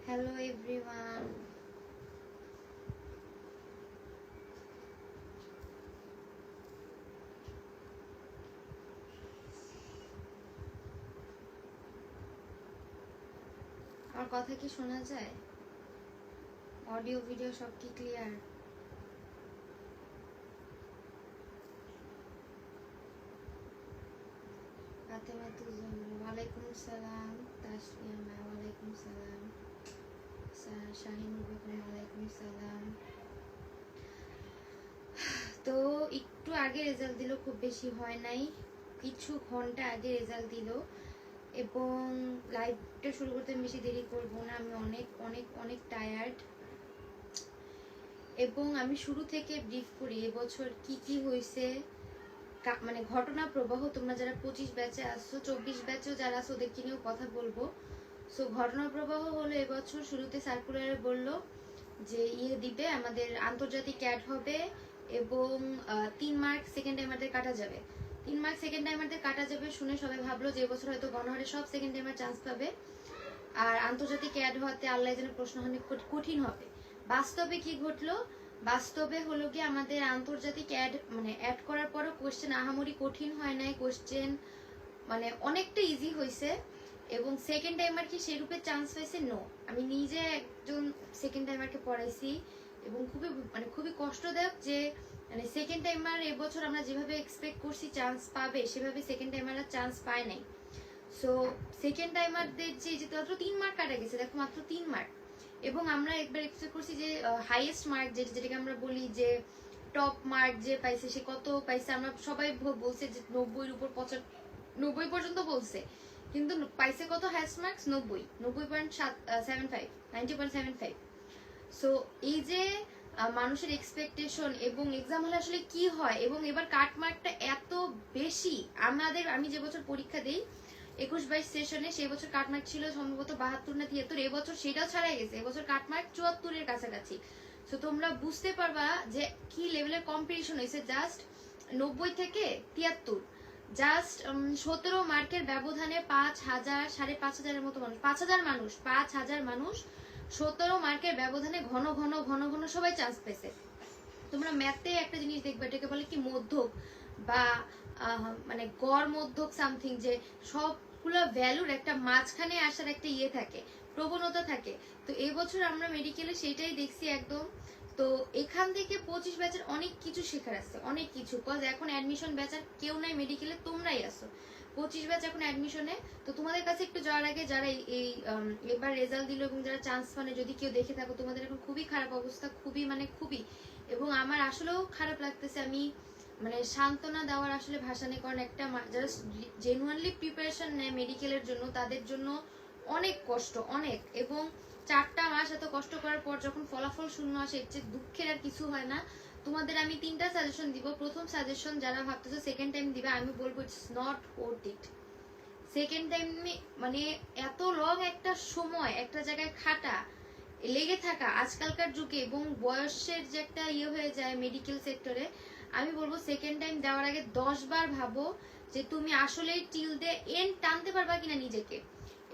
Hello everyone. আমার কথা কি শোনা যায়? অডিও ভিডিও সব কি ক্লিয়ার? ফাতেমা তুজুম ওয়ালাইকুম সালাম। তাসফিয়া ওয়ালাইকুম সালাম। শাহিনুর বেগম ওয়ালাইকুম সালাম। তো একটু আগে রেজাল্ট দিল, খুব বেশি হয় নাই, কিছু ঘন্টা আগে রেজাল্ট দিল। এবং লাইভটা শুরু করতে বেশি দেরি করবো না, আমি অনেক অনেক অনেক টায়ার্ড। এবং আমি শুরু থেকে ব্রিফ করি এবছর কি কি হয়েছে, মানে ঘটনা প্রবাহ। তোমরা যারা 25 ব্যাচে আসছো, 24 ব্যাচেও যারা আসো ওদেরকে নিয়েও কথা বলবো। সো ঘটনা প্রবাহ হলো, এবছর শুরুতে সার্কুলারে বললো যে দিবে, আমাদের আন্তর্জাতিক ক্যাড হবে এবং 3 মার্ক সেকেন্ড টাইমারদের কাটা যাবে। 3 মার্ক সেকেন্ড টাইমারদের কাটা যাবে শুনে সবাই ভাবলো যে এবছর হয়তো গণহারে সব সেকেন্ড টাইমার চান্স পাবে, আর আন্তর্জাতিক ক্যাড হওয়াতে আল্লাহ যেন প্রশ্ন অনেক কঠিন হবে। বাস্তবে কি ঘটলো? বাস্তবে হলো কি, আমাদের আন্তর্জাতিক অ্যাড করার পরও কোশ্চেন আহামরি কঠিন হয় নাই, কোশ্চেন মানে অনেকটা ইজি হয়েছে। এবং সেকেন্ড টাইমার কি সেরূপে চান্স পাইছে? নো। আমি নিজে একজন সেকেন্ড টাইমারকে পড়াইছি এবং খুবই কষ্টদায়ক যে মানে সেকেন্ড টাইমার এবছর আমরা যেভাবে এক্সপেক্ট করছি চান্স পাবে, সেভাবে সেকেন্ড টাইমাররা চান্স পায় নাই। সো সেকেন্ড টাইমারদের যে মাত্র 3 মার্ক কাটা গেছে, দেখো মাত্র 3 মার্ক। এবং আমরা একবার এক্সপেক্ট করছি যে হাইয়েস্ট মার্ক যেটাকে আমরা বলি যে টপ মার্ক যে পাইছে সে কত পাইছে, আমরা সবাই বলছে যে 90-এর উপর 90 পর্যন্ত বলছে, কিন্তু পাইছে কত হাইয়েস্ট মার্কস? 90.75, 90.75। সো এই যে মানুষের এক্সপেকটেশন এবং এক্সাম হলে আসলে কি হয়, এবং এবার কাট মার্কটা এত বেশি। আমি যে বছর পরীক্ষা দিই 21-22 সেশনে, সেই বছর কাটমার্ক ছিল সম্ভবত 72 না 73, এবছর সেটাও ছাড়াই গেছে, এবছর কাটমার্ক 74-এর কাছাকাছি। তো তোমরা বুঝতে পারবা যে কি লেভেলের কম্পিটিশন হয়েছে। জাস্ট 90 থেকে 73, জাস্ট 17 মার্কের ব্যবধানে 5,000 5,500-এর মতো মানুষ, 5,000 মানুষ 17 মার্কের ব্যবধানে ঘন ঘন ঘন ঘন সবাই চান্স পেয়েছে। তোমরা ম্যাথে একটা জিনিস দেখবে, এটাকে বলে কি মধ্যক বা মানে গড় মধ্যক সামথিং, যে সবগুলো ভ্যালুর একটা মাঝখানে আসার একটা থাকে, প্রবণতা থাকে। তো এই বছর আমরা মেডিকেলে সেটাই দেখছি একদম। তো এখান থেকে 25 ব্যাচের অনেক কিছু শেখার আছে, অনেক কিছু। কজ এখন অ্যাডমিশন ব্যাচার কেউ নাই মেডিকেলে, তোমরাই আসো 25 ব্যাচ এখন অ্যাডমিশনে। তো তোমাদের কাছে একটু যাওয়ার আগে, যারা এই এবার রেজাল্ট দিল এবং যারা চান্স মানে যদি কেউ দেখে থাকো, তোমাদের এখন খুবই খারাপ অবস্থা, খুবই। এবং আমার আসলেও খারাপ লাগতেছে, আমি মানে সান্ত্বনা দেওয়ার আসলে ভাষা নেই। কারণ একটা যারা জেনুয়ানলি প্রিপারেশন নেয় মেডিকেলের জন্য, তাদের জন্য অনেক কষ্ট, অনেক। এবং 4টা মাস এত কষ্ট করার পর যখন ফলাফল শূন্য আসে, এর চেয়ে দুঃখের আর কিছু হয় না। তোমাদের আমি 3টা সাজেশন দিব। প্রথম সাজেশন, যারা ভাবতেছো সেকেন্ড টাইম দিবে, আমি বলবো it's not worth it. Second time মানে এত লং একটা সময় একটা জায়গায় খাটা, লেগে থাকা আজকালকার যুগে, এবং বয়সের যে একটা হয়ে যায় মেডিকেল সেক্টরে, আমি বলবো সেকেন্ড টাইম দেওয়ার আগে 10 বার ভাবো যে তুমি আসলেই টিল দে এন্ড টানতে পারবা কিনা নিজেকে।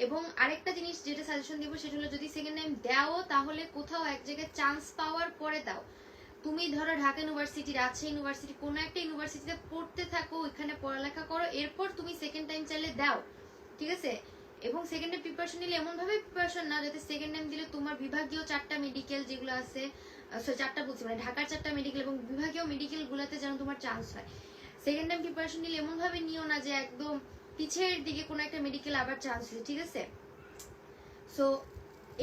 এবং আরেকটা জিনিস যেটা সাজেশন দিব, সেটা হলো যদি সেকেন্ড টাইম দাও, তাহলে কোথাও এক জায়গায় চান্স পাওয়ার পরে দাও। তুমি ধরো ঢাকা ইউনিভার্সিটি, রাজশাহী ইউনিভার্সিটি, কোনো একটা ইউনিভার্সিটিতে পড়তে থাকো, ওইখানে পড়ালেখা করো, এরপর তুমি সেকেন্ড টাইম চাইলে দাও, ঠিক আছে? এবং সেকেন্ড টাইম প্রিপারেশন নিলে এমন ভাবে প্রিপারেশন না যাতে সেকেন্ড টাইম দিলে তোমার বিভাগীয় 4টা মেডিকেল যেগুলো আছে, 4টা বলছি মানে ঢাকার 4টা মেডিকেল এবং বিভাগীয় মেডিকেল গুলাতে যেন তোমার চান্স হয়। সেকেন্ড টাইম প্রিপারেশন নিলে এমন ভাবে নিও না যে একদম পিছের দিকে কোনো একটা মেডিকেল আবার চান্স হয়েছে, ঠিক আছে? সো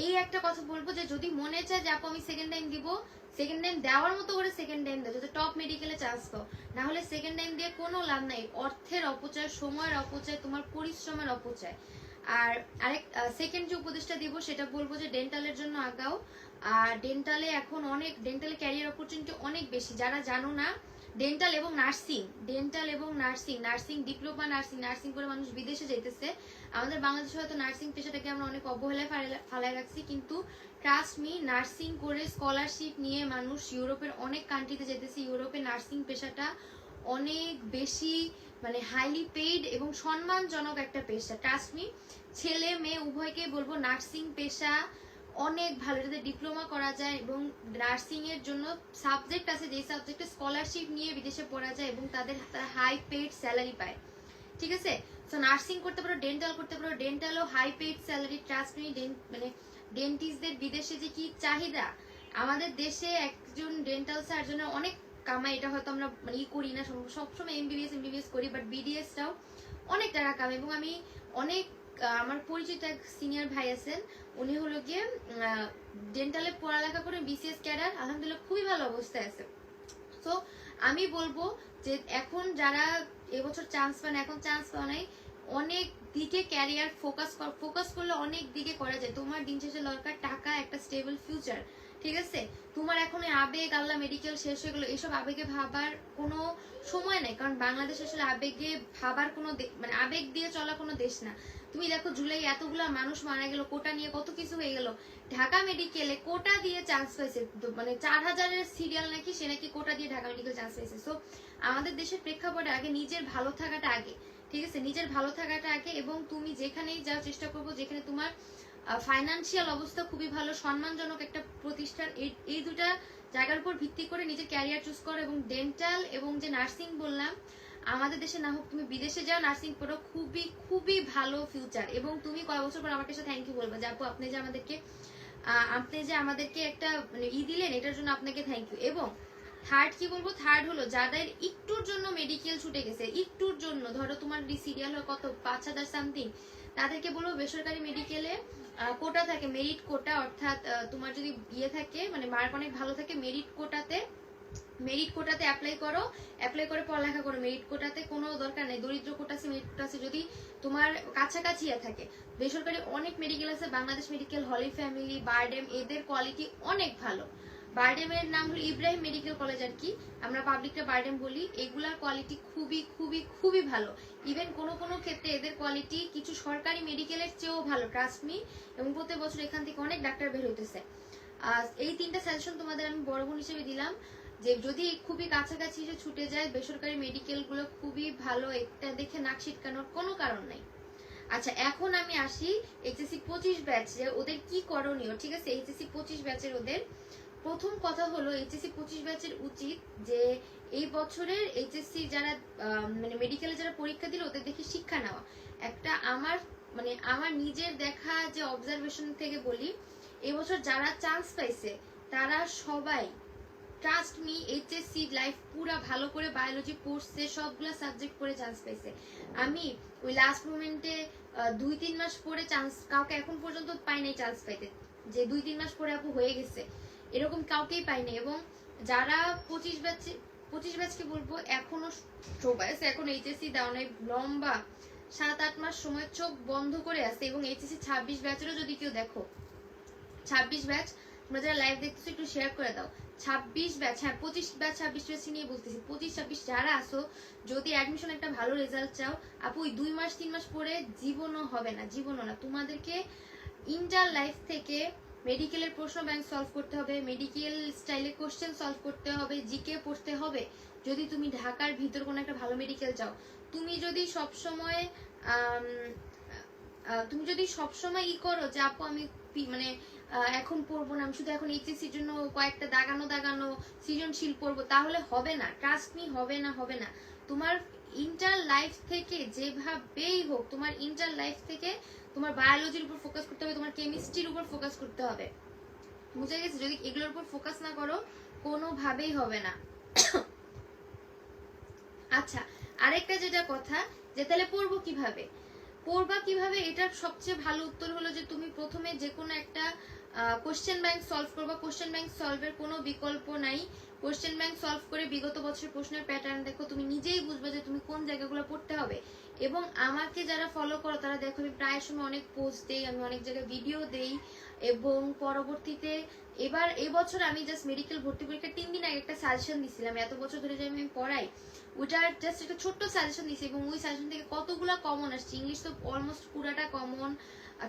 এই একটা কথা বলবো যে যদি মনে চায় যে আপু আমি সেকেন্ড টাইম দিব, সেকেন্ড টাইম দেওয়ার মতো করে সেকেন্ড টাইম দাও, যাতে টপ মেডিকেলে চান্স পাও। না হলে সেকেন্ড টাইম দিয়ে কোনো লাভ নাই, অর্থের অপচয়, সময়ের অপচয়, তোমার পরিশ্রমের অপচয়। আর আরেক সেকেন্ড যে উপদেশটা দিব, সেটা বলবো যে ডেন্টালের জন্য আগাও। আর ডেন্টালে এখন ডেন্টালে ক্যারিয়ার অপরচুনিটি অনেক বেশি। যারা জানো না, ডেন্টাল এবং নার্সিং ডিপ্লোমা, নার্সিং করে মানুষ বিদেশে যাইতেছে। আমাদের বাংলাদেশে হয়তো নার্সিং পেশাটাকে আমরা অনেক অবহেলায় ফালায় রাখছি, কিন্তু ট্রাস্ট মি, নার্সিং করে স্কলারশিপ নিয়ে মানুষ ইউরোপের অনেক কান্ট্রিতে যেতেছে। ইউরোপে নার্সিং পেশাটা অনেক বেশি মানে হাইলি পেইড এবং সম্মানজনক একটা পেশা। ট্রাস্ট মি, ছেলে মেয়ে উভয়কেই বলবো নার্সিং পেশা অনেক ভালো, এটাতে ডিপ্লোমা করা যায় এবং নার্সিং এর জন্য সাবজেক্ট আছে যে সাবজেক্টে স্কলারশিপ নিয়ে বিদেশে পড়া যায় এবং তারা হাই পেইড স্যালারি পায়, ঠিক আছে। সো নার্সিং করতে পারো, ডেন্টাল করতে পারো, ডেন্টালও high paid salary, trust me. মানে ডেন্টিস্টদের বিদেশে যে কি চাহিদা, আমাদের দেশে একজন ডেন্টাল সার্জনের অনেক কামাই, এটা হয়তো আমরা মানে করি না সবসময়, এমবিবিএস করি, বাট বিডিএসটাও অনেক টাকা কামাই। এবং আমি অনেক আমার পরিচিত এক সিনিয়র ভাই আছেন, উনি হলো গিয়ে ডেন্টালে পড়ালেখা করে বিসিএস ক্যাডার, আলহামদুলিল্লাহ খুবই ভালো অবস্থায় আছে। তো আমি বলবো যে এখন যারা এবছর চান্স পান, এখন চান্স পাওয়া নাই, অনেক দিকে ক্যারিয়ার ফোকাস করলে অনেক দিকে করা যায়। তোমার দিন শেষে দরকার টাকা, একটা স্টেবল ফিউচার, ঠিক আছে। তোমার এখন আবেগ, আল্লাহ মেডিকেল শেষ হয়ে গেলো, এসব আবেগে ভাবার কোনো সময় নাই, কারণ বাংলাদেশ আসলে আবেগে ভাবার কোনো মানে আবেগ দিয়ে চলা কোনো দেশ না। তুমি দেখো জুলাই এতগুলা মানুষ মারা গেল, কোটা নিয়ে কত কিছু হয়ে গেল, ঢাকা মেডিকেলে কোটা দিয়ে চান্স পাইছে, মানে 4000-এর সিরিয়াল নাকি, সে নাকি কোটা দিয়ে ঢাকা মেডিকেল চান্স পাইছে। সো আমাদের দেশের প্রেক্ষাপটে আগে নিজের ভালো থাকাটা আগে, ঠিক আছে, নিজের ভালো থাকাটা আগে। এবং তুমি যেখানেই যাও চেষ্টা করবো যেখানে তোমার ফাইনান্সিয়াল অবস্থা খুবই ভালো, সম্মানজনক একটা প্রতিষ্ঠান, এই দুটা জায়গার উপর ভিত্তি করে নিজের ক্যারিয়ার চুজ করো। এবং ডেন্টাল এবং যে নার্সিং বললাম, আমাদের দেশে না হোক, তুমি বিদেশে যাও নার্সিং পড়ো, খুবই খুবই ভালো ফিউচার। এবং তুমি কয় বছর পর আমার কাছে থ্যাংক ইউ বলবে যে আপু আপনি যে আমাদেরকে একটা মানে দিলেন, এটার জন্য আপনাকে থ্যাংক ইউ। এবং থার্ড কি বলবো, থার্ড হলো যাদের একটুর জন্য মেডিকেল ছুটে গেছে, একটুর জন্য, ধরো তোমার সিরিয়াল হয় কত 5000 সামথিং, তাদেরকে বলবো বেসরকারি মেডিকেলে কোটা থাকে, মেরিট কোটা, অর্থাৎ তোমার যদি থাকে মানে মার্ক অনেক ভালো থাকে, মেরিট কোটাতে অ্যাপ্লাই করে পড়ালেখা করো। মেরিট কোটাতে কোনো দরকার নেই, দরিদ্র কোটা আছে, মেরিট কোটা আছে, যদি তোমার কাছাকাছি থাকে। বেসরকারি অনেক মেডিকেল আছে, বাংলাদেশ মেডিকেল, হলি ফ্যামিলি, বারডেম, এদের কোয়ালিটি অনেক ভালো। বারডেমের নাম হলো ইব্রাহিম মেডিকেল কলেজ আর কি, আমরা পাবলিকটা বারডেম বলি। এগুলার কোয়ালিটি খুবই খুবই খুবই ভালো, ইভেন কোনো কোনো ক্ষেত্রে এদের কোয়ালিটি কিছু সরকারি মেডিকেলের চেয়েও ভালো, ট্রাস্ট মি। এবং প্রত্যেক বছর এখান থেকে অনেক ডাক্তার বের হইতেছে। এই তিনটা সাজেশন তোমাদের আমি বড় বোন হিসেবে দিলাম, যে যদি খুবই কাছাকাছি এসে ছুটে যায়, বেসরকারি মেডিকেল গুলো খুবই ভালো, এটা দেখে নাক ছিটকানোর কোনো কারণ নাই। আচ্ছা, এখন আমি আসি এইচএসসি 25 ব্যাচ, ওদের কি করণীয়, ঠিক আছে। এইচএসসি 25 ব্যাচের ওদের প্রথম কথা হলো, এইচএসসি 25 ব্যাচের উচিত যে এই বছরের এইচএসসি যারা মানে মেডিকেলে যারা পরীক্ষা দিল, ওদের দেখে শিক্ষা নেওয়া। একটা আমার নিজের দেখা যে অবজারভেশন থেকে বলি, এবছর যারা চান্স পাইছে তারা সবাই ট্রাস্ট মি এইচএসসি লাইফ পুরা ভালো করে বায়োলজি পড়ছে, সবগুলা সাবজেক্ট পড়ে চান্স পাইছে। আমি ওই লাস্ট মোমেন্টে 2-3 মাস পরে চান্স কাউকে এখন পর্যন্ত পাই নাই চান্স পাইতে, যে 2-3 মাস পরে আপু হয়ে গেছে, এরকম কাউকেই পাইনি। এবং যারা 25 ব্যাচকে বলবো, এখনো সবাই আছে, এখন এইচএসসি দাও নাই, লম্বা 7-8 মাস সময় চোখ বন্ধ করে আছে। এবং এইচএসসি 26 ব্যাচেরও যদি কেউ দেখো, 26 ব্যাচ তোমরা যারা লাইভ দেখতেছো একটু শেয়ার করে দাও। 26 ব্যাচ, হ্যাঁ 25 ব্যাচ 26 ব্যাচ নিয়ে বলতেছি, 25-26 যারা আসো, যদি অ্যাডমিশন একটা ভালো রেজাল্ট চাও, আপু ওই 2 মাস 3 মাস পরে জীবনও হবে না, জীবনও না। তোমাদেরকে ইন্টার লাইফ থেকে মেডিকেলের প্রশ্ন ব্যাংক সলভ করতে হবে, মেডিকেল স্টাইলে কোশ্চেন সলভ করতে হবে, জিকে পড়তে হবে। যদি তুমি ঢাকার ভিতর কোনো একটা ভালো মেডিকেল চাও, তুমি যদি সবসময় করো যে আপু আমি মানে এখন পড়বো না, আমি শুধু এখন এইচএসসির জন্য কয়েকটা দাগানো সৃজনশীল পড়বো, তাহলে হবে না, ট্রাস্ট মি, হবে না। তোমার ইন্টার লাইফ থেকে যেভাবেই হোক, তোমার ইন্টার লাইফ থেকে তোমার বায়োলজির উপর ফোকাস করতে হবে, তোমার কেমিস্ট্রির উপর ফোকাস করতে হবে, বুঝে গেছে। যদি এগুলোর উপর ফোকাস না করো, কোনোভাবেই হবে না। আচ্ছা, আরেকটা যেটা কথা, যে তাহলে পড়বা কিভাবে, এটার সবচেয়ে ভালো উত্তর হলো যে তুমি প্রথমে যে কোনো একটা কোশ্চেন ব্যাংক সলভ করবা। কোশ্চেন ব্যাংক সলভের কোনো বিকল্প নাই। কোশ্চেন ব্যাংক সলভ করে বিগত বছরের প্রশ্নের প্যাটার্ন দেখো, তুমি নিজেই বুঝবে যে তুমি কোন জায়গাগুলো পড়তে হবে। এবং আমাকে যারা ফলো করো তারা দেখো, আমি প্রায় সময় অনেক পোস্ট দেই, আমি অনেক জায়গায় ভিডিও দেই। এবং পরবর্তীতে এবছর আমি জাস্ট মেডিকেল ভর্তি পরীক্ষার 3 দিন আগে একটা সাজেশন দিছিলাম, এত বছর ধরে যে আমি পড়াই, ওইটার জাস্ট একটা ছোট্ট সাজেশন দিছি। এবং ওই সাজেশন থেকে কতগুলা কমন আসছে, ইংলিশ তো অলমোস্ট পুরাটা কমন,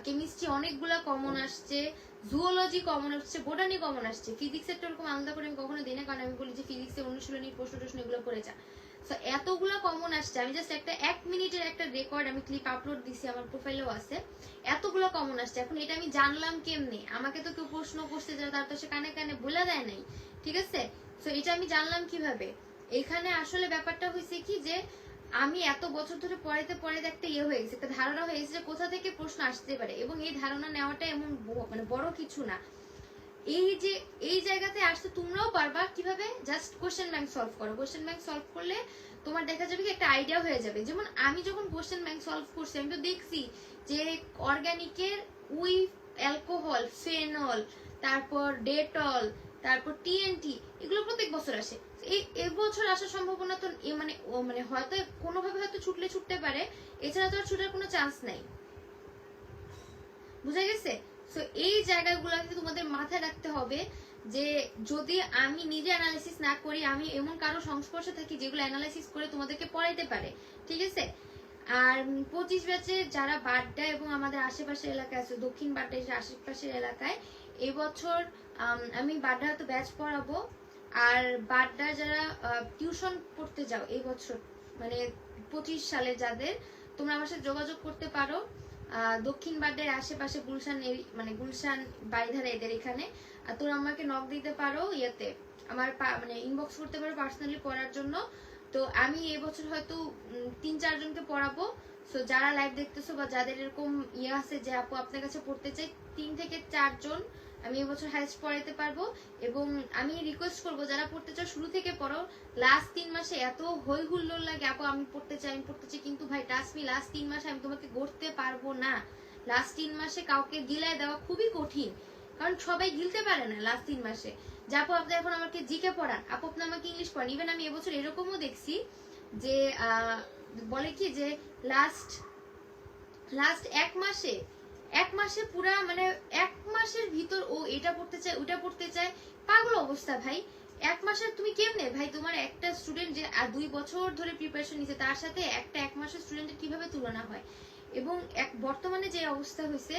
কেমিস্ট্রি অনেকগুলা কমন আসছে, জুওলজি কমন আসছে, বোটানি কমন আসছে। ফিজিক্সের তো এরকম আলাদা করে আমি কখনো দিই না, কারণ আমি বলি যে ফিজিক্সে অনুশীলনী প্রশ্ন এগুলো পড়ে যা। সো এতগুলো কমন আসছে, আমি জাস্ট একটা 1 মিনিটের একটা রেকর্ড আমি ক্লিপ আপলোড দিছি, আমার প্রোফাইলেও আছে, এতগুলো কমন আসছে। এখন এটা আমি জানলাম কেমনে? আমাকে তো কেউ প্রশ্ন করছে যারা, তার তো সে কানে কানে বলে দেয় নাই, ঠিক আছে? সো এটা আমি জানলাম কিভাবে? এখানে আসলে ব্যাপারটা হয়েছে কি যে আমি এত বছর ধরে পড়াইতে পড়াইতে একটা ইয়ে হয়ে গেছে, একটা ধারণা হয়ে গেছে যে কোথা থেকে প্রশ্ন আসতে পারে, এবং এই ধারণা নেওয়াটা এমন মানে বড় কিছু না। এই যে এই জায়গাতে আসতে তোমরাও পারবা কিভাবে, জাস্ট কোশ্চেন ব্যাংক সলভ করো। কোশ্চেন ব্যাংক সলভ করলে তোমার দেখা যাবে কি একটা আইডিয়া হয়ে যাবে। যেমন আমি যখন কোশ্চেন ব্যাংক সলভ করছি, আমি তো দেখছি যে অর্গানিকের উই অ্যালকোহল, ফেনল, তারপর ডেটল, তারপর টিএনটি, এগুলো প্রত্যেক বছর আসে। এই এবছর আসার সম্ভাবনা তো মানে হয়তো কোনোভাবে হয়তো ছুটতে পারে, এছাড়া তো আর ছুটার কোনো চান্স নাই। বুঝা গেছে? সো এই জায়গাগুলোকে তোমাদের মাথায় রাখতে হবে যে যদি আমি নিজে অ্যানালাইসিস না করি, আমি এমন কারো সংস্পর্শে থাকি যেগুলো অ্যানালাইসিস করে তোমাদেরকে পড়াইতে পারে, ঠিক আছে? আর 25 ব্যাচে যারা বাড্ডা এবং আমাদের আশেপাশের এলাকায় আছে, দক্ষিণ বাড্ডা আশেপাশের এলাকায়, এবছর আমি বাড্ডা হয়তো ব্যাচ পড়াবো। আর বাড্ডা যারা টিউশন পড়তে যাও এই বছর, মানে 25 সালে যাদের, তোমরা আমার সাথে যোগাযোগ করতে পারো। দক্ষিণ বাড্ডার আশেপাশে গুলশান, মানে গুলশান বাড়িধারা এদের এখানে, তোমরা আমাকে নক দিতে পারো, ইয়েতে আমার মানে ইনবক্স করতে পারো পার্সোনালি পড়ার জন্য। তো আমি এবছর হয়তো 3-4 জনকে পড়াবো। সো যারা লাইভ দেখতেছো বা যাদের এরকম ইয়ে আছে যে আপু আপনার কাছে পড়তে চাই, 3 থেকে 4 জন আমি এবছর হাইস্ট পড়াইতে পারবো। এবং আমি রিকোয়েস্ট করবো যারা পড়তে চাও শুরু থেকে পড়ো। লাস্ট 3 মাসে এত হই হুল্লোড় লাগে আপু আমি পড়তে চাই, কিন্তু ভাই ট্রাস্ট মি, লাস্ট 3 মাসে আমি তোমাকে গড়তে পারবো না। লাস্ট 3 মাসে কাউকে গিলায় দেওয়া খুবই কঠিন, কারণ সবাই গিলতে পারে না লাস্ট 3 মাসে। যে আপু আপনি এখন আমাকে জিকে পড়ান, আপু আপনি আমাকে ইংলিশ পড়ান। ইভেন আমি এবছর এরকমও দেখছি যে বলে কি যে লাস্ট 1 মাসে পুরা মানে 1 মাসের ভিতর ও এটা পড়তে চায় ওটা পড়তে চায়, পাগল অবস্থা ভাই। 1 মাসে তুমি কেমনে ভাই, তোমার একটা স্টুডেন্ট যে 2 বছর ধরে প্রিপারেশন নিছে তার সাথে একটা 1 মাসের স্টুডেন্টের কিভাবে তুলনা হয়? এবং বর্তমানে যে অবস্থা হয়েছে,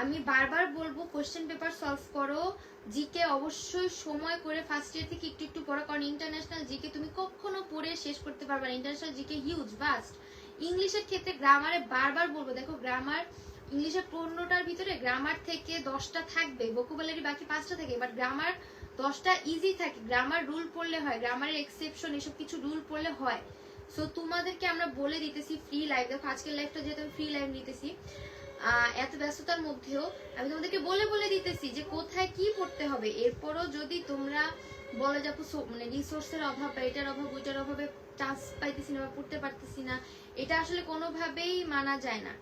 আমি বারবার বলবো কোশ্চেন পেপার সলভ করো, জিকে অবশ্যই সময় করে ফার্স্ট ইয়ার থেকে একটু পড়ো, কারণ ইন্টারন্যাশনাল জিকে তুমি কখনো পড়ে শেষ করতে পারবে না। International GK huge vast. ইংলিশের ক্ষেত্রে গ্রামারে বারবার বলবো, দেখো গ্রামার ইংলিশের 15টার ভিতরে গ্রামার থেকে 10টা থাকবে, ভোকাবুলারি বাকি 5টা থাকে, বাট গ্রামার 10টা ইজি থাকে। গ্রামার রুল পড়লে হয়, গ্রামারের এক্সেপশন এসব কিছু রুল পড়লে হয়। সো তোমাদেরকে আমরা বলে দিতেছি ফ্রি লাইভ, দেখো আজকের লাইভটা যেহেতু আমি ফ্রি লাইভ নিতেছি, এত ব্যস্ততার মধ্যেও আমি তোমাদেরকে বলে দিতেছি যে কোথায় কি পড়তে হবে। এরপরও যদি তোমরা বলে যাবো মানে রিসোর্সের অভাব বা এটার অভাব ওইটার অভাবে চান্স পাইতেছি না বা পড়তে পারতেছি না, এটা আসলে কোনোভাবেই মানা যায় না।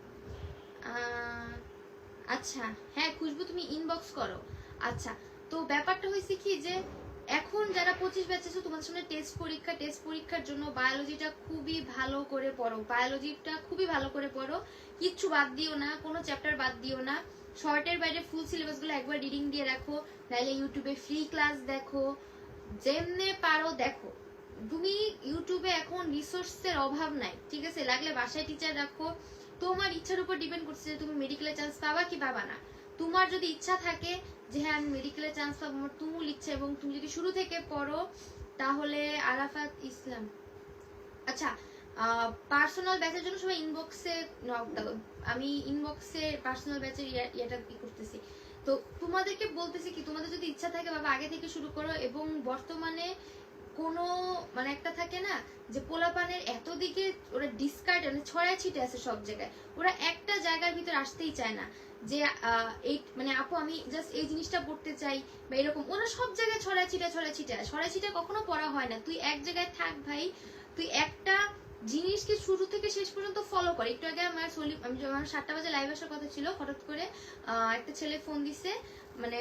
আচ্ছা হ্যাঁ খুশবু তুমি ইনবক্স করো। আচ্ছা তো ব্যাপারটা হয়েছে কি যে এখন যারা 25 ব্যাচ আছো তোমাদের সামনে টেস্ট পরীক্ষার জন্য বায়োলজিটা খুবই ভালো করে পড়ো, কিচ্ছু বাদ দিও না, কোনো চ্যাপ্টার বাদ দিও না। শর্টের বাইরে ফুল সিলেবাসগুলো একবার রিডিং দিয়ে রাখো, নাইলে ইউটিউবে ফ্রি ক্লাস দেখো, যেমনে পারো দেখো। তুমি ইউটিউবে এখন রিসোর্সের অভাব নাই, ঠিক আছে? লাগলে বাসায় টিচার রাখো, তোমার ইচ্ছার উপর ডিপেন্ড করছে যে তুমি মেডিকেলে চান্স পাবা কি পাবা না। তোমার যদি ইচ্ছা থাকে যে হ্যাঁ আমি মেডিকেলে চান্স পাবো, আমার তুমুল ইচ্ছা, এবং তুমি যদি শুরু থেকে পড়ো তাহলে আরাফাত ইসলাম। আচ্ছা পার্সোনাল ব্যাচের জন্য সবাই ইনবক্সে নক দাও, আমি ইনবক্সে পার্সোনাল ব্যাচের ইয়েটা করতেছি। তো তোমাদেরকে বলতেছি কি, তোমাদের যদি ইচ্ছা থাকে বাবা আগে থেকে শুরু করো। এবং বর্তমানে কোনো মানে একটা থাকে না যে পোলাপানের এত দিকে ওরা ডিসকার্ড মানে ছড়ায় ছিটে আছে সব জায়গায়, ওরা একটা জায়গার ভিতর আসতেই চায় না যে এই মানে আপু আমি জাস্ট এই জিনিসটা পড়তে চাই বা এরকম। ওরা সব জায়গায় ছড়ায় ছিটে কখনো পড়া হয় না। তুই এক জায়গায় থাক ভাই, তুই একটা জিনিসকে শুরু থেকে শেষ পর্যন্ত ফলো কর। একটু আগে আমার আমি যখন 7টা বাজে লাইভ আসার কথা ছিল, হঠাৎ করে একটা ছেলে ফোন দিছে, মানে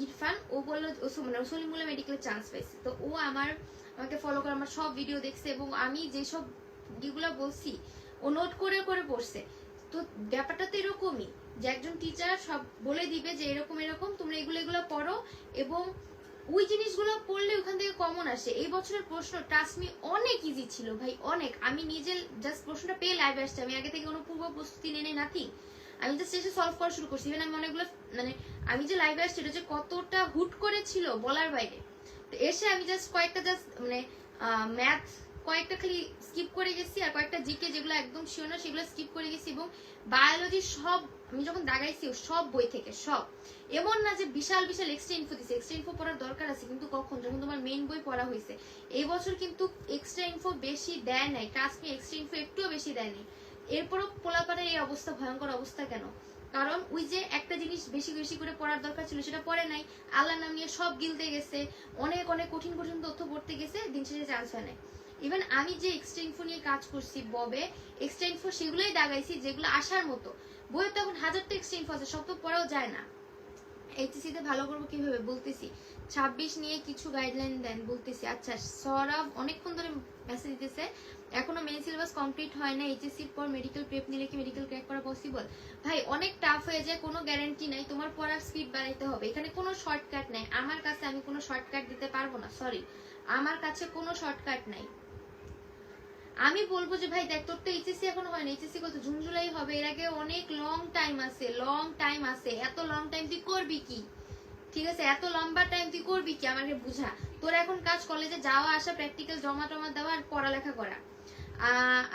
ইরফান, ও বললো মানে সলিমুল্লাহ মেডিকেলে চান্স পাইছে। তো ও আমাকে ফলো করে আমার সব ভিডিও দেখছে, এবং আমি যেসব ইগুলা বলছি ও নোট করে পড়ছে। তো ব্যাপারটা তো এরকমই যে একজন টিচার সব বলে দিবে যে এরকম তোমরা এগুলো পড়ো, এবং ওই জিনিসগুলো পড়লে ওখান থেকে কমন আসে। এই বছরের প্রশ্ন ট্রাস্ট মি অনেক ইজি ছিল ভাই, অনেক। আমি নিজে জাস্ট প্রশ্নটা পেয়ে লাইভে আসছি, আমি আগে থেকে কোনো পূর্ব প্রস্তুতি নেই নাথিং, আমি জাস্ট এসে সলভ করা শুরু করছি। ইভেন আমি অনেকগুলো মানে আমি যে লাইভে আসছি এটা যে কতটা হুট করে ছিল বলার বাইরে। তো এসে আমি জাস্ট কয়েকটা মানে ম্যাথ কয়েকটা খালি স্কিপ করে গেছি, আর কয়েকটা জিকে যেগুলো একদম শিওর না সেগুলো স্কিপ করে গেছি। এবং বায়োলজি সব আমি যখন দাগাইছি সব বই থেকে সব, এমন না যে বিশাল বিশাল এক্সট্রা ইনফো দিছে, এক্সট্রা ইনফো পড়ার দরকার আছে, কিন্তু কখন, যখন তোমার মেইন বই পড়া হয়েছে। এই বছর কিন্তু এক্সট্রা ইনফো বেশি দেয় নাই, ট্রাস্ট মি, এক্সট্রা ইনফো একটুও বেশি দেয় নাই। এরপরও পোলাপানের এই অবস্থা, ভয়ঙ্কর অবস্থা কেন? কারণ ওই যে একটা জিনিস বেশি বেশি করে পড়ার দরকার ছিল সেটা পড়ে নাই, আল্লাহর নাম নিয়ে সব গিলতে গেছে, অনেক অনেক কঠিন কঠিন তথ্য পড়তে গেছে, দিন শেষে চান্স হয় নাই। ইভেন আমি যে এক্সট্রা ইনফো নিয়ে কাজ করছি ববে, এক্সট্রা ইনফো সেগুলোই দাগাইছি যেগুলো আসার মতো। বইয়ে তো এখন হাজারটা এক্সট্রা ইনফো আছে, সব তো পড়াও যায় না। এইচএসসি তে ভালো করবো কিভাবে বলতেছি, 26 নিয়ে কিছু গাইডলাইন দেন বলতেছি। আচ্ছা সৌরভ অনেকক্ষণ ধরে মেসেজ দিতেছে, এখনো মেইন সিলেবাস কমপ্লিট হয় না, এইচএসসির পর মেডিকেল প্রেপ নিলে কি মেডিকেল ক্র্যাক করা পসিবল? ভাই অনেক টাফ হয়ে যায়, কোনো গ্যারান্টি নাই, তোমার পড়ার স্পিড বাড়াইতে হবে, এখানে কোনো শর্টকাট নাই। আমার কাছে আমি কোনো শর্টকাট দিতে পারবো না, সরি, আমার কাছে কোনো শর্টকাট নাই। আমি বলবো যে ভাই দেখ, তোর তো এইচএসসি এখনো হয় না, এইচএসসি কত জুন জুলাই হবে, এর আগে অনেক লং টাইম আছে, লং টাইম আছে। এত লং টাইম তুই করবি কি? ঠিক আছে, এত লম্বা টাইম তুই করবি কি আমাকে বুঝা। তোর এখন কাজ কলেজে যাওয়া আসা, প্র্যাকটিক্যাল জমা টমা দেওয়া আর পড়ালেখা করা।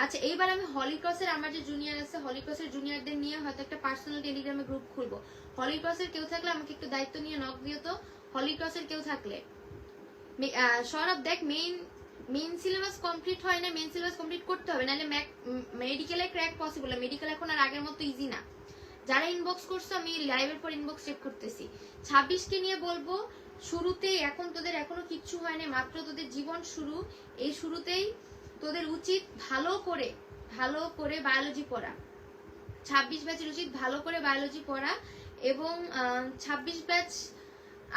আচ্ছা এইবার আমি হলিক্রসের, আমার যে জুনিয়র আছে হলিক্রসের জুনিয়রদের নিয়ে হয়তো একটা পার্সোনাল টেলিগ্রামে গ্রুপ খুলবো। হলিক্রসের কেউ থাকলে আমাকে একটু দায়িত্ব নিয়ে নক দিও তো, হলিক্রসের কেউ থাকলে। সৌরভ দেখ, মেইন সিলেবাস কমপ্লিট হয় না, মেইন সিলেবাস কমপ্লিট করতে হবে, নাহলে মেডিকেলে ক্র্যাক পসিবল। মেডিকেল এখন আর আগের মতো ইজি না। যারা ইনবক্স করছো আমি লাইভের পর ইনবক্স চেক করতেছি। 26 কে নিয়ে বলবো, শুরুতেই এখন তোদের এখনো কিচ্ছু হয় না, মাত্র তোদের জীবন শুরু। এই শুরুতেই তোদের উচিত ভালো করে বায়োলজি পড়া। 26 ব্যাচের উচিত ভালো করে বায়োলজি পড়া। এবং 26 ব্যাচ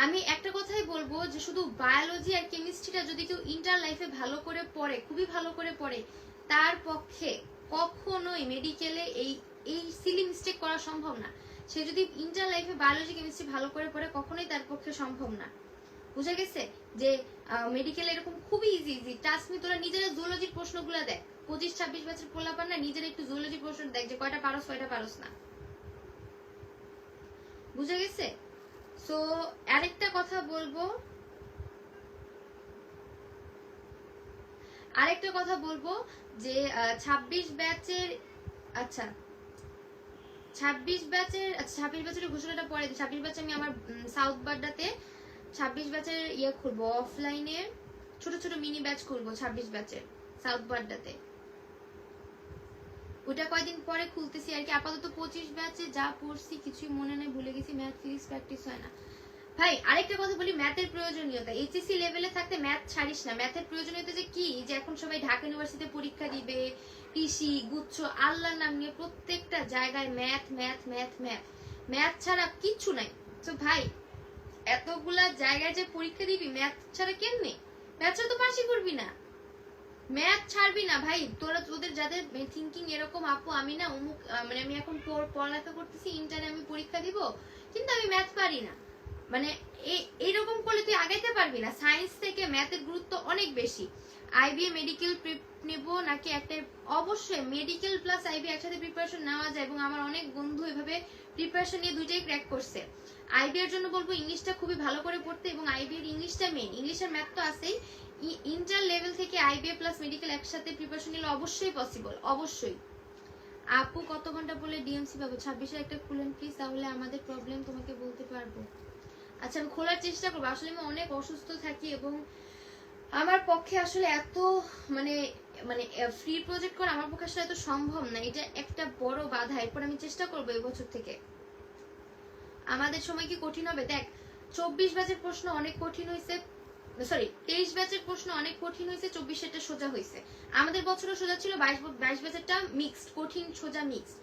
আমি একটা কথাই বলবো যে শুধু বায়োলজি আর কেমিস্ট্রিটা যদি কেউ ইন্টার লাইফে ভালো করে পড়ে, খুবই ভালো করে পড়ে, তার পক্ষে কখনোই মেডিকেলে এই সিলি মিস্টেক করা সম্ভব না। সে যদি ইন্টার লাইফে বায়োলজি কেমিস্ট্রি ভালো করে পড়ে, কখনোই তার পক্ষে সম্ভব না। বুঝা গেছে যে মেডিকেলে এরকম খুবই ইজি ইজি টাস্ক নি। তোরা নিজেরা জুওলজির প্রশ্নগুলো দেখ, 25-26 বছর পোলাপান না, নিজেরা একটু জুওলজি প্রশ্ন দেখ যে কয়টা পারস কয়টা পারস না। বুঝা গেছে? সো আরেকটা কথা বলবো যে 26 ব্যাচের, আচ্ছা 26 ব্যাচের ঘোষণাটা পরে। 26 ব্যাচে আমি আমার সাউথ বাড্ডাতে 26 ব্যাচের ইয়ে খুলবো, অফলাইনে ছোট ছোট মিনি ব্যাচ খুলবো 26 ব্যাচের সাউথ বাড্ডাতে। ওটা কয়দিন পরে খুলতেছি আর কি। আপাতত 25 ব্যাচে যা পড়ছি কিছুই মনে নেই, ভুলে গেছি, ম্যাথ ফিজিক্স প্র্যাকটিস হয় না। ভাই আরেকটা কথা বলি, ম্যাথের প্রয়োজনীয়তা, এইচএসসি লেভেলে থাকতে ম্যাথ ছাড়িস না। ম্যাথের প্রয়োজনীয়তা যে কি, যে এখন সবাই ঢাকা ইউনিভার্সিটিতে পরীক্ষা দিবে, কৃষি গুচ্ছ আল্লাহর নাম নিয়ে প্রত্যেকটা জায়গায় math math math math, math ছাড়া কিচ্ছু নাই। তো ভাই এতগুলা জায়গায় যে পরীক্ষা দিবি, ম্যাথ ছাড়া কেমনে? ম্যাথ ছাড়া তো পাশই করবি না, ম্যাথ ছাড়বি না ভাই। তোরা তোদের যাদের থিঙ্কিং এরকম, আপু আমি না অমুক, মানে আমি এখন পড়ালেখা করতেছি, ইন্টারে আমি পরীক্ষা দিব, কিন্তু আমি ম্যাথ পারি না, মানে এইরকম করলে তুই আগাইতে পারবি না। সায়েন্স থেকে ম্যাথের গুরুত্ব অনেক বেশি। আইবিএ মেডিকেল প্রিপ নেব নাকি একটা, অবশ্যই মেডিকেল প্লাস আইবিএ একসাথে প্রিপারেশন নেওয়া যায়, এবং আমার অনেক বন্ধু এভাবে প্রিপারেশন নিয়ে দুইটাই ক্র্যাক করছে। আইবিএ এর জন্য বলবো ইংলিশটা খুবই ভালো করে পড়তে, এবং আইবিএ এর ইংলিশটা মেইন, ইংলিশের ম্যাথ তো আছেই। ইন্টার লেভেল থেকে আইবিএ প্লাস মেডিকেল একসাথে প্রিপারেশন নিলে অবশ্যই পসিবল, অবশ্যই। আপু কত ঘন্টা বলে ডিএমসি পাবো? 26-এ একটা খুলেন প্লিজ, তাহলে আমাদের প্রবলেম তোমাকে বলতে পারবো। আচ্ছা আমি খোলার চেষ্টা করবো, আসলে আমি অনেক অসুস্থ থাকি এবং আমার পক্ষে আসলে এত মানে মানে ফ্রি প্রজেক্ট করা আমার পক্ষে আসলে এত সম্ভব না, এটা একটা বড় বাধা। এরপর আমি চেষ্টা করবো এবছর থেকে। আমাদের সময় কি কঠিন হবে? দেখ 24 ব্যাচের প্রশ্ন অনেক কঠিন হয়েছে, সরি 23 ব্যাচের প্রশ্ন অনেক কঠিন হয়েছে, 24-এরটা সোজা হয়েছে। আমাদের বছরও সোজা ছিল, 22 ব্যাচেরটা মিক্সড, কঠিন সোজা মিক্সড।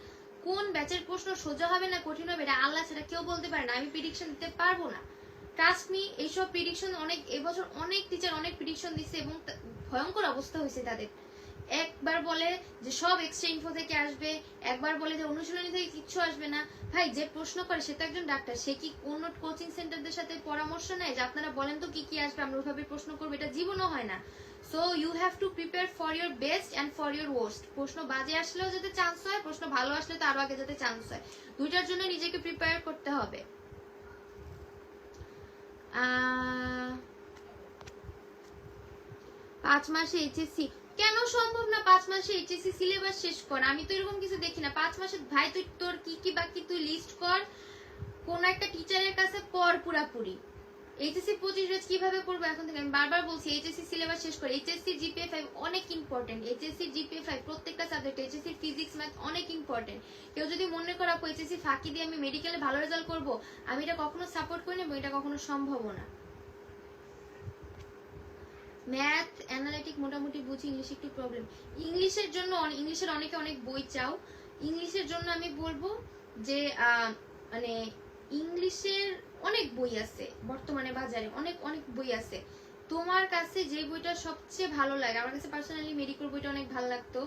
কোন ব্যাচের প্রশ্ন সোজা হবে না কঠিন হবে এটা আল্লাহ ছাড়া কেউ বলতে পারে না, আমি প্রেডিকশন দিতে পারবো না। ট্রাস্ট মি, এইসব প্রেডিকশন অনেক এবছর অনেক টিচার অনেক প্রেডিকশন দিচ্ছে এবং ভয়ঙ্কর অবস্থা হয়েছে তাদের। একবার বলে যে সব এক্সট্রা ইনফো থেকে আসবে, একবার বলে যে অনুশীলনী থেকে কিচ্ছু আসবে না। ভাই যে প্রশ্ন করে সে তো একজন ডাক্তার, সে কি কোন কোচিং সেন্টারদের সাথে পরামর্শ নেয় যে আপনারা বলেন তো কি কি আসবে, আমরা ওইভাবে প্রশ্ন করবো? এটা জীবনও হয় না। So you have to prepare for your best and for your worst. প্রশ্ন বাজে আসলেও যাতে চান্স হয়, প্রশ্ন ভালো আসলে তো আরো আগে যাতে চান্স হয়, দুইটার জন্য নিজেকে প্রিপেয়ার করতে হবে। 5 মাসে এইচএসসি কেন সম্ভব না 5 মাসে এইচএসসি সিলেবাস শেষ কর? আমি তো এরকম কিছু দেখি না 5 মাসে। ভাই তুই তোর কি কি বাকি তুই লিস্ট কর, কোন একটা টিচারের কাছে পড় পুরাপুরি। এইচএসসি 25 ব্যাচ কিভাবে পড়বো এখন থেকে? আমি বারবার বলছি এইচএসসি সিলেবাস শেষ করে। এইচএসসি জিপিএ 5 অনেক ইম্পর্টেন্ট, এইচএসসি জিপিএ 5 প্রত্যেকটা সাবজেক্ট, এইচএসসি ফিজিক্স ম্যাথ অনেক ইম্পর্টেন্ট। কেউ যদি মনে করে আপু এইচএসসি ফাঁকি দিয়ে আমি মেডিকেলে ভালো রেজাল্ট করবো, আমি এটা কখনো সাপোর্ট করি না, এটা কখনো সম্ভব না। ম্যাথ অ্যানালিটিক মোটামুটি বুঝি, ইংলিশ একটু প্রবলেম। ইংলিশের জন্য ইংলিশের অনেকে অনেক বই চাও। ইংলিশের জন্য আমি বলবো যে মানে ইংলিশের অনেক বই আছে বর্তমানে বাজারে, অনেক অনেক বই আছে। তোমার কাছে যে বইটা সবচেয়ে ভালো লাগে, আমার কাছে পার্সোনালি মেডিকেল বইটা অনেক ভালো লাগতো,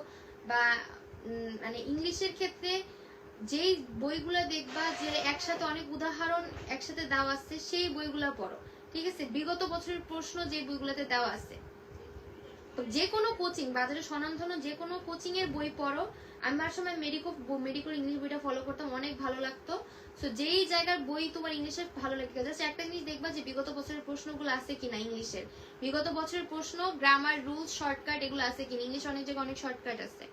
বা মানে ইংলিশের ক্ষেত্রে যেই বইগুলো দেখবা যে একসাথে অনেক উদাহরণ একসাথে দেওয়া আছে, সেই বইগুলো পড়ো, ঠিক আছে? বিগত বছরের প্রশ্ন যে বইগুলোতে দেওয়া আছে, যে কোনো কোচিং বাজারে স্বনামধন্য যে কোনো কোচিং এর বই পড়ো। আমার সময় মেডিকো ইংলিশ বইটা ফলো করতাম, অনেক ভালো লাগতো। সো যেই জায়গার বই তোমার ইংলিশের ভালো লাগে, জাস্ট একটা জিনিস দেখবা যে বিগত বছরের প্রশ্নগুলো আছে কিনা ইংলিশের, বিগত বছরের প্রশ্ন, গ্রামার, রুলস, শর্টকাট এগুলো আছে কিনা। ইংলিশ অনেক জায়গায় অনেক শর্টকাট আছে।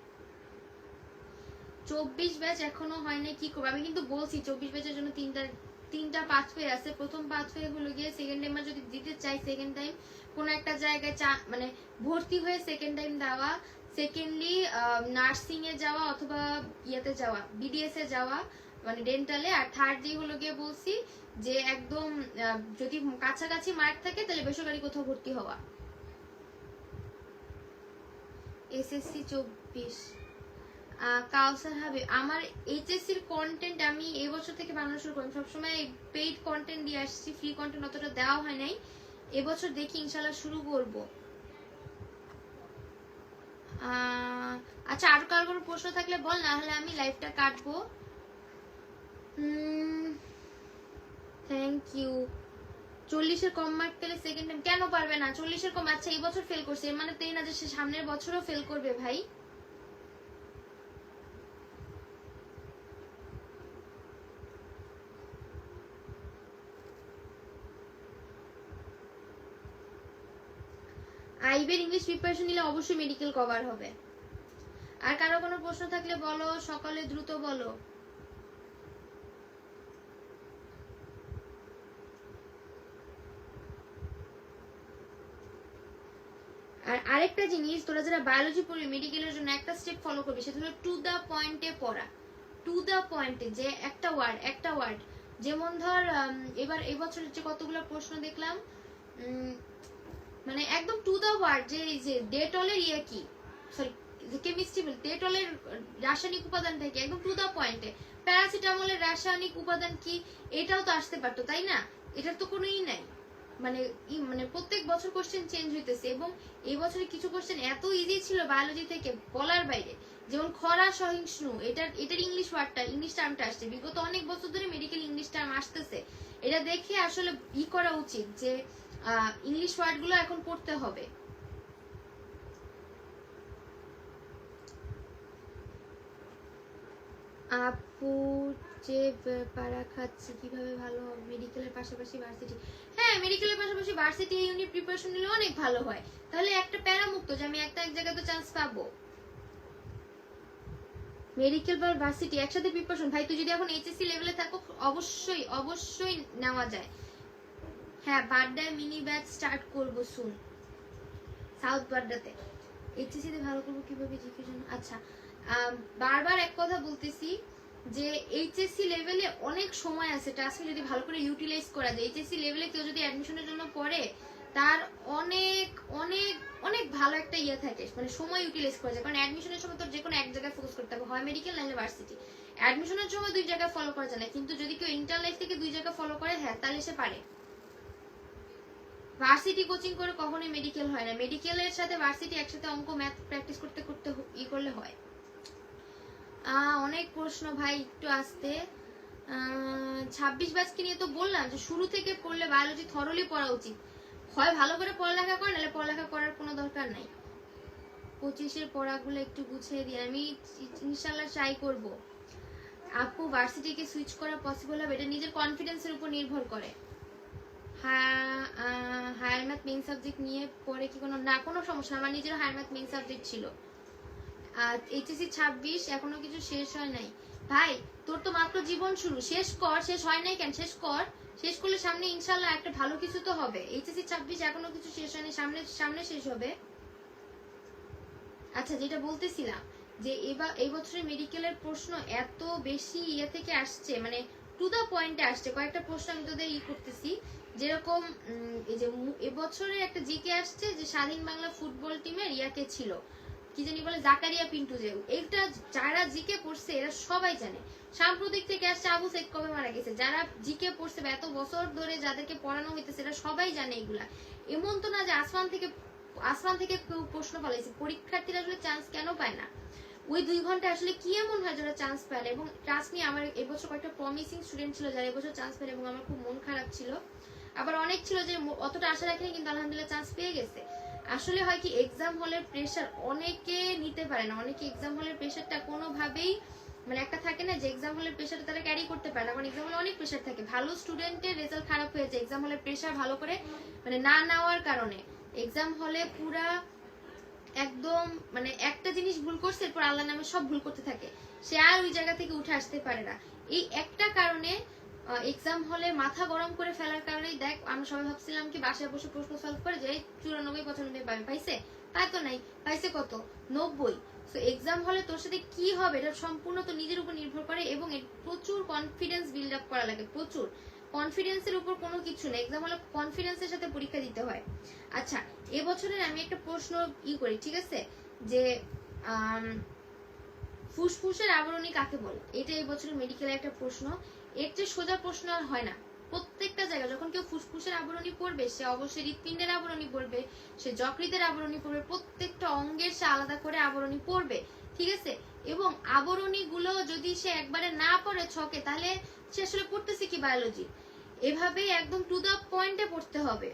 24 ব্যাচ এখনো হয় নাই, কি করবো? আমি কিন্তু বলছি 24 ব্যাচের জন্য তিনটা পাথওয়ে আছে। প্রথম পাথওয়ে হলো গিয়ে সেকেন্ড টাইম যদি দিতে চাই, সেকেন্ড টাইম কোন একটা জায়গায় মানে ভর্তি হয়ে সেকেন্ড টাইম দেওয়া, সেকেন্ডলি নার্সিং এ যাওয়া অথবা ইয়েতে যাওয়া, বিডিএস এ যাওয়া মানে ডেন্টালে। আর থার্ডলি হলো গিয়ে বলছি যে একদম যদি কাছাকাছি মার্ক থাকে তাহলে বেসরকারি কোথাও ভর্তি হওয়া। এসএসসি 24 কাউসার হাবিব, আমার এইচএসসি এর কন্টেন্ট আমি এই বছর থেকে বানানো শুরু করি। সবসময় পেইড কন্টেন্ট দিয়ে আসছি, ফ্রি কন্টেন্ট অতটা দেওয়া হয় নাই। এবছর দেখি ইনশাল্লাহ শুরু করব। আচ্ছা, আরো কারো কোনো প্রশ্ন থাকলে বল, না হলে আমি লাইভটা কাটবো। Thank you. 40-এর কম মার্ক পেলে সেকেন্ড টাইম কেন পারবে না? 40-এর কম, আচ্ছা এই বছর ফেল করছে, এর মানে তো এই না যে সে সামনের বছরও ফেল করবে ভাই। আইবের ইংলিশ প্রিপারেশন নিলে অবশ্যই মেডিকেল কভার হবে। আর কারো কোনো প্রশ্ন থাকলে বলো, সকালে দ্রুত বলো। আর আরেকটা জিনিস, তোরা যারা বায়োলজি পড়বি মেডিকেলের জন্য একটা স্টেপ ফলো করবি, সেটা হলো টু দা পয়েন্টে পড়া। টু দা পয়েন্টে, যে একটা ওয়ার্ড যেমন ধর এবার এই বছরের যে কতগুলো প্রশ্ন দেখলাম, মানে একদম টু দা ওয়ার্ড, যে ডেটলের ইয়ে কি, সরি কেমিস্ট্রি বল, ডেটলের রাসায়নিক উপাদান থেকে একদম টু দা পয়েন্টে। প্যারাসিটামলের রাসায়নিক উপাদান কি, এটাও তো আসতে পারতো, তাই না? এটার তো কোনো ই নাই, মানে প্রত্যেক বছর কোশ্চেন চেঞ্জ হইতেছে। এবং এই বছরে কিছু কোশ্চেন এত ইজি ছিল বায়োলজি থেকে বলার বাইরে, যেমন খরা সহিষ্ণু, এটার ইংলিশ ওয়ার্ডটা, ইংলিশ টার্মটা আসছে। বিগত অনেক বছর ধরে মেডিকেল ইংলিশ টার্ম আসতেছে, এটা দেখে আসলে করা উচিত যে ইংলিশ ওয়ার্ড গুলো এখন পড়তে হবে। আপু যে পাড়া খাচ্ছি কিভাবে ভালো হবে? মেডিকেলের পাশাপাশি ভার্সিটি, হ্যাঁ মেডিকেলের পাশাপাশি ভার্সিটি ইউনিট প্রিপারেশন নিলে অনেক ভালো হয়। তাহলে একটা প্যারা মুক্ত, যে আমি এক জায়গায় তো চান্স পাবো। মেডিকেল বা ভার্সিটি একসাথে প্রিপারেশন, ভাই তুই যদি এখন এইচএসসি লেভেলে থাকো অবশ্যই নেওয়া যায়। হ্যাঁ, বাড্ডায় মিনি ব্যাচ স্টার্ট করবো সুন, সাউথ বাড্ডাতে। এইচএসসি তে ভালো করবো কিভাবে জিজ্ঞেস। আচ্ছা, বারবার এক কথা বলতেছি যে এইচএসসি লেভেলে অনেক সময় আছে, টাস্ক যদি ভালো করে ইউটিলাইজ করা যায়। এইচএসসি লেভেলে কেউ যদি অ্যাডমিশনের জন্য পড়ে, তার অনেক অনেক অনেক ভালো একটা ইয়ে থাকে, মানে সময় ইউটিলাইজ করা যায়। কারণ অ্যাডমিশনের সময় তোর যে কোনো এক জায়গায় ফোকাস করতে হবে, হয় মেডিকেল নাহলে ভার্সিটি। অ্যাডমিশনের সময় দুই জায়গায় ফলো করা যায় না, কিন্তু যদি কেউ ইন্টার লাইফ থেকে দুই জায়গায় ফলো করে, হ্যাঁ তাহলে সে পারে। ভার্সিটি কোচিং করে কখনোই মেডিকেল হয় না, মেডিকেলের সাথে ভার্সিটি একসাথে অঙ্ক ম্যাথ প্র্যাকটিস করতে করতে করলে হয়। অনেক প্রশ্ন ভাই, একটু আসতে। 26 ব্যাচকে নিয়ে তো বললাম যে শুরু থেকে পড়লে বায়োলজি থরলি পড়া উচিত, হয় ভালো করে পড়ালেখা করে, নাহলে পড়ালেখা করার কোনো দরকার নাই। 25-এর পড়াগুলো একটু গুছিয়ে দিই, আমি ইনশাল্লাহ ট্রাই করব। আপু ভার্সিটিকে সুইচ করা পসিবল হবে? এটা নিজের কনফিডেন্সের উপর নির্ভর করে। হায়ার ম্যাথ মেইন সাবজেক্ট নিয়ে পরে কি কোনো সমস্যা, আমার নিজেরও হায়ার ম্যাথ মেইন সাবজেক্ট ছিল। আর এইচএসসি 26 এখনো কিছু শেষ হয় নাই। ভাই তোর তো মাত্র জীবন শুরু, শেষ কর। শেষ হয় নাই কেন, শেষ কর। শেষ করলে সামনে ইনশাল্লাহ একটা ভালো কিছু তো হবে। এইচএসসি 26 এখনো কিছু শেষ হয়নি, সামনে সামনে শেষ হবে। আচ্ছা, যেটা বলতেছিলাম যে এই বছরের মেডিকেলের প্রশ্ন এত বেশি ইয়ে থেকে আসছে, মানে টু দা পয়েন্টে আসছে। কয়েকটা প্রশ্ন আমি তোদের করতেছি, যেরকম এই যে এবছরে একটা জিকে আসছে যে স্বাধীন বাংলা ফুটবল টিমের ইয়াকে ছিল কি জানি বলে, জাকারিয়া পিন্টু। যে এইটা যারা জিকে পড়ছে এরা সবাই জানে। সাম্প্রতিক থেকে আসছে আবু সাইদ কবে মারা গেছে, যারা জিকে পড়ছে এত বছর ধরে যাদেরকে পড়ানো হইতেছে এরা সবাই জানে এগুলা। এমন তো না যে আসমান থেকে কেউ প্রশ্ন ফলাইছে। পরীক্ষার্থীরা আসলে চান্স কেন পায় না, ওই 2 ঘন্টা আসলে কি এমন হয় যারা চান্স পায় না। এবং ট্রাস্ট মি, আমার এবছর কয়েকটা প্রমিসিং স্টুডেন্ট ছিল যারা এবছর চান্স পেল, এবং আমার খুব মন খারাপ ছিল। আবার অনেক ছিল যে অতটা আশা রাখেনি কিন্তু আলহামদুলিল্লাহ চান্স পেয়ে গেছে। আসলে হয় কি, এক্সাম হলের প্রেশার অনেকে নিতে পারে না। অনেকে এক্সাম হলের প্রেশারটা কোনোভাবেই, মানে একটা থাকে না যে এক্সাম হলের প্রেশারটা তারা ক্যারি করতে পারে না। কারণ এক্সাম হলে অনেক প্রেশার থাকে। ভালো স্টুডেন্টের রেজাল্ট খারাপ হয়ে যায় এক্সাম হলের প্রেশার ভালো করে মানে না নেওয়ার কারণে। এক্সাম হলে পুরা একদম মানে একটা জিনিস ভুল করছে, এরপর আল্লাহ নামে সব ভুল করতে থাকে, সে আর ওই জায়গা থেকে উঠে আসতে পারে না। এই একটা কারণে এক্সাম হলে মাথা গরম করে ফেলার কারণেই দেখ আমরা সবাই ভাবছিলাম কি বাসায় বসে প্রশ্ন সলভ করে যে 94-95 পাবে, পাইছে? তাই তো নাই, পাইছে কত? 90। সো এক্সাম হলে তোর সাথে কি হবে এটা সম্পূর্ণ তো নিজের উপর নির্ভর করে, এবং প্রচুর কনফিডেন্স বিল্ড আপ করা লাগে, প্রচুর। কনফিডেন্সের উপর কোনো কিছু নেই, এক্সাম হলে কনফিডেন্সের সাথে পরীক্ষা দিতে হয়। আচ্ছা, এবছরের আমি একটা প্রশ্ন করি, ঠিক আছে, যে ফুসফুসের আবরণী কাকে বলে? এটা এই বছরের মেডিকেলের একটা প্রশ্ন। এর চেয়ে সোজা প্রশ্ন আর হয় না। প্রত্যেকটা জায়গায় যখন কেউ ফুসফুসের আবরণী পড়বে সে অবশ্যই হৃৎপিণ্ডের আবরণী পড়বে, সে যকৃতের আবরণী পড়বে, প্রত্যেকটা অঙ্গের সে আলাদা করে আবরণী পড়বে, ঠিক আছে। এবং আবরণী গুলো যদি সে একবারে না পড়ে ছকে, তাহলে সে আসলে পড়তেছে কি বায়োলজি? এভাবেই একদম টু দা পয়েন্টে পড়তে হবে,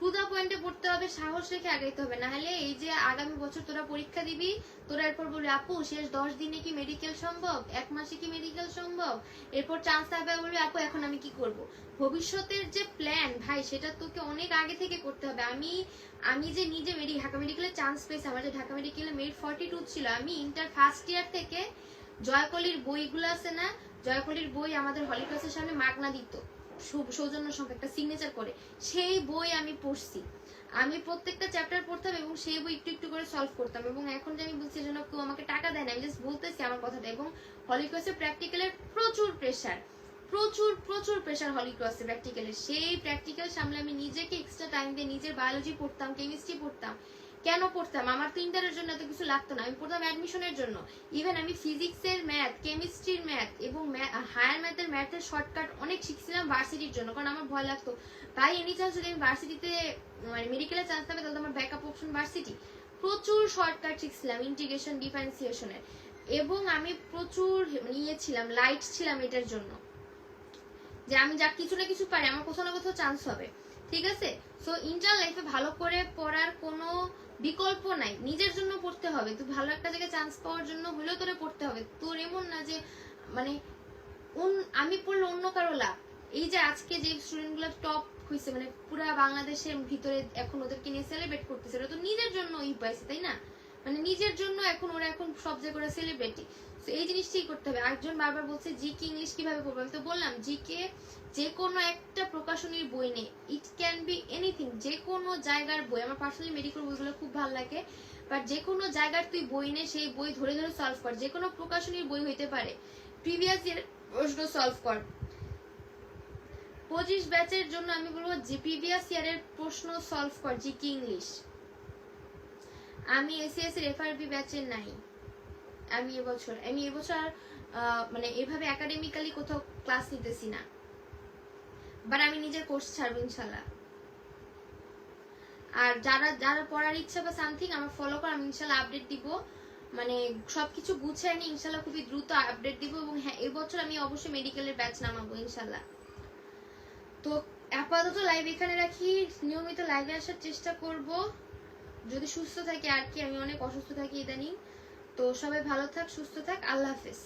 টু দা পয়েন্টে পড়তে হবে, সাহস রেখে আগাইতে হবে। না হলে এই যে আগামী বছর তোরা পরীক্ষা দিবি, তোরা এরপর বলবি আপু শেষ 10 দিনে কি মেডিকেল সম্ভব, 1 মাসে কি মেডিকেল সম্ভব, এরপর চান্স পাবে বলবি আপু এখন আমি কি করব। ভবিষ্যতের যে প্ল্যান ভাই সেটা তোকে অনেক আগে থেকে করতে হবে। আমি যে নিজে ঢাকা মেডিকেলে চান্স পেয়েছি, আমার যে ঢাকা মেডিকেলে মেরিট 42 ছিল, আমি ইন্টার ফার্স্ট ইয়ার থেকে জয়কলির বইগুলো আছে না, জয়কলির বই আমাদের হলি ক্লাসের সামনে মাগনা দিত সৌজন্য সংখ্যা একটা সিগনেচার করে, সেই বই আমি পড়ছি। আমি প্রত্যেকটা চ্যাপ্টার পড়তাম এবং সেই বই একটু একটু করে সলভ করতাম। এবং এখন যে আমি বলছি যেন কেউ আমাকে টাকা দেয় না, আমি জাস্ট বলতেছি আমার কথাটা। এবং হলি ক্লাসে প্র্যাকটিক্যালের প্রচুর প্রেশার, প্রচুর প্রেশার হলি ক্লাসে প্র্যাকটিক্যালের। সেই প্র্যাকটিক্যাল সামলে আমি নিজেকে এক্সট্রা টাইম দিয়ে নিজের বায়োলজি পড়তাম, কেমিস্ট্রি পড়তাম। কেন পড়তাম? আমার তো ইন্টারের জন্য এত কিছু লাগতো না, আমি পড়তাম অ্যাডমিশনের জন্য। ইভেন আমি ফিজিক্সের ম্যাথ, কেমিস্ট্রির ম্যাথ এবং হায়ার ম্যাথের শর্টকাট অনেক শিখছিলাম ভার্সিটির জন্য, কারণ আমার ভয় লাগতো ভাই এনি চান্স যদি আমি ভার্সিটিতে মানে মেডিকেলে চান্স পাবে তাহলে আমার ব্যাকআপ অপশন ভার্সিটি। প্রচুর শর্টকাট শিখছিলাম ইন্টিগ্রেশন ডিফারেন্সিয়েশনের, এবং আমি প্রচুর ছিলাম, লাইট ছিলাম এটার জন্য যে আমি যা কিছু না কিছু পারি আমার কোথাও না কোথাও চান্স হবে, ঠিক আছে। সো ইন্টার লাইফে ভালো করে পড়ার কোনো বিকল্প নাই, নিজের জন্য পড়তে হবে। তুই ভালো একটা জায়গায় চান্স পাওয়ার জন্য হলেও তোরে পড়তে হবে। তোর এমন না যে মানে আমি পড়লে অন্য কারো লাভ। এই যে আজকে যে স্টুডেন্টগুলো টপ হয়েছে মানে পুরা বাংলাদেশের ভিতরে এখন ওদেরকে নিয়ে সেলিব্রেট করতেছে, ওরা তো নিজের জন্য পাইছে, তাই না? মানে নিজের জন্য ওরা এখন সব জায়গায় সেলিব্রিটি। তো এই জিনিসটাই করতে হবে। একজন বারবার বলছে জিকে ইংলিশ কিভাবে পড়বো, আমি তো বললাম জিকে যে কোনো একটা প্রকাশনীর বই নেই, ইট ক্যান বি এনিথিং, যে কোনো জায়গার বই। আমার পার্সোনালি মেডিকেল বইগুলো খুব ভালো লাগে, বাট যে কোনো জায়গার তুই বই নে, সেই বই ধরে ধরে সলভ কর। যে কোনো প্রকাশনীর বই হইতে পারে, প্রিভিয়াস ইয়ার প্রশ্ন সলভ কর। 25 ব্যাচের জন্য আমি বলবো যে প্রিভিয়াস ইয়ারের প্রশ্ন সলভ কর জিকে ইংলিশ। আমি এসিএস এর এফআরবি ব্যাচের নাই। আমি এবছর মানে এভাবে একাডেমিক্যালি কোথাও ক্লাস নিতেছি না, বাট আমি নিজের কোর্স ছাড়বো ইনশাল্লাহ। আর যারা পড়ার ইচ্ছা বা সামথিং আমার ফলো কর, আমি ইনশাল্লাহ আপডেট দিব। মানে সবকিছু গুছিয়ে নিয়ে ইনশাল্লাহ খুবই দ্রুত আপডেট দিব। এবং হ্যাঁ, এবছর আমি অবশ্যই মেডিকেলের ব্যাচ নামাবো ইনশাল্লাহ। তো আপাতত লাইভ এখানে রাখি, নিয়মিত লাইভে আসার চেষ্টা করব যদি সুস্থ থাকি। আর কি, আমি অনেক অসুস্থ থাকি ইদানিং। তো সবাই ভালো থাক, সুস্থ থাক, আল্লাহ হাফেজ।